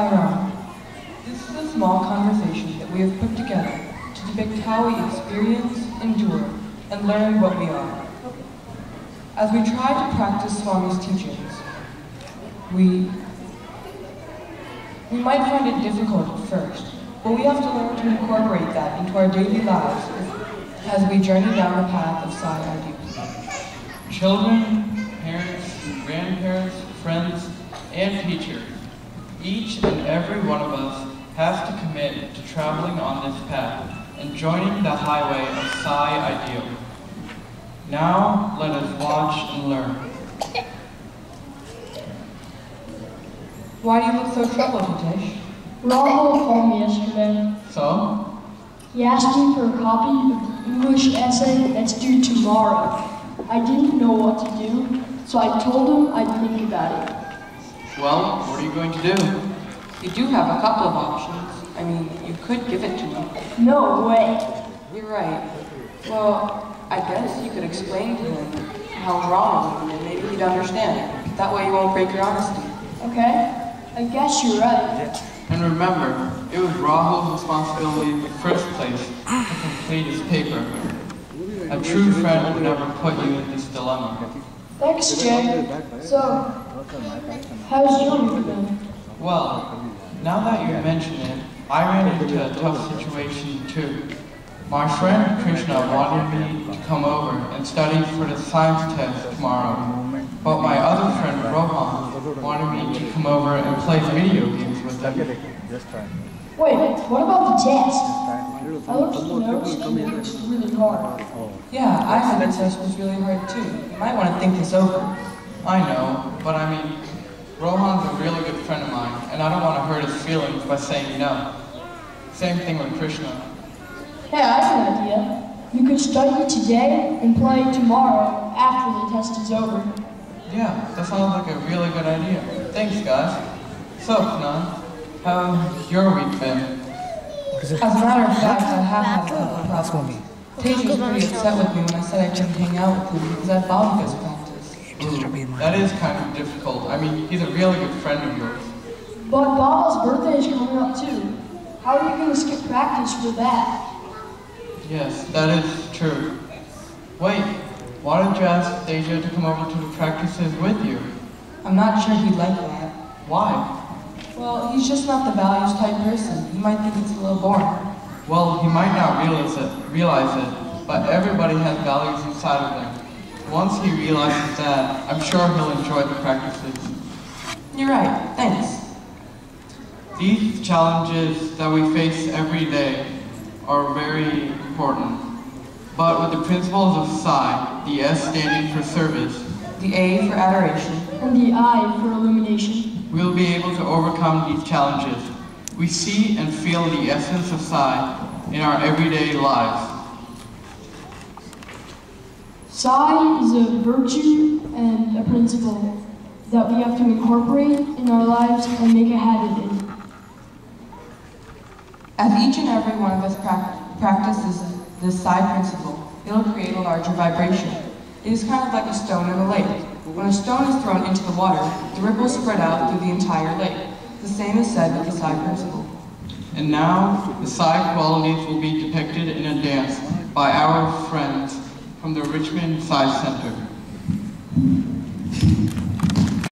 Chiron. This is a small conversation that we have put together to depict how we experience, endure, and learn what we are. As we try to practice Swami's teachings, we might find it difficult at first, but we have to learn to incorporate that into our daily lives as we journey down the path of Sai ideals. Children, parents, grandparents, friends, and teachers, each and every one of us has to commit to traveling on this path and joining the highway of Sai ideal. Now, let us watch and learn. Why do you look so troubled, Hitesh? Rahul called me yesterday. So? He asked me for a copy of the English essay that's due tomorrow. I didn't know what to do, so I told him I'd think about it. Well, what are you going to do? You do have a couple of options. I mean, you could give it to me. No way. You're right. Well, I guess you could explain to him how wrong and maybe he'd understand. That way you won't break your honesty. Okay, I guess you're right. And remember, it was Rahul's responsibility in the first place to complete his paper. A true friend would never put you in this dilemma. Thanks, Jay. So, how's your week been? Well, now that you mention it, I ran into a tough situation too. My friend Krishna wanted me to come over and study for the science test tomorrow, but my other friend Rohan wanted me to come over and play video games with him. Wait, what about the test? I looked at the notes and it looks really hard. Yeah, I heard the test was really hard too. You might want to think this over. I know, but I mean, Rohan's a really good friend of mine, and I don't want to hurt his feelings by saying no. Same thing with Krishna. Hey, I have an idea. You could study today and play tomorrow after the test is over. Yeah, that sounds like a really good idea. Thanks, guys. So, Kanan, how's your week been? As a matter of fact, I have had a couple of problems. Tej was pretty upset with me when I said I couldn't hang out with him because I had Bhavika's practice. Ooh, that is kind of difficult. I mean, he's a really good friend of yours. But Baba's birthday is coming up too. How are you going to skip practice for that? Yes, that is true. Wait, why did you ask Deja to come over to the practices with you? I'm not sure he'd like that. Why? Well, he's just not the values type person. He might think it's a little boring. Well, he might not realize it, but everybody has values inside of them. Once he realizes that, I'm sure he'll enjoy the practices. You're right, thanks. These challenges that we face every day are very important. But with the principles of Sai, the S standing for service, the A for adoration, and the I for illumination, we will be able to overcome these challenges. We see and feel the essence of Sai in our everyday lives. Sai is a virtue and a principle that we have to incorporate in our lives and make a habit in. As each and every one of us practices this Sai principle, it'll create a larger vibration. It is kind of like a stone in a lake. When a stone is thrown into the water, the ripples spread out through the entire lake. The same is said with the Sai principle. And now, the Sai qualities will be depicted in a dance by our friends from the Richmond Sai Center.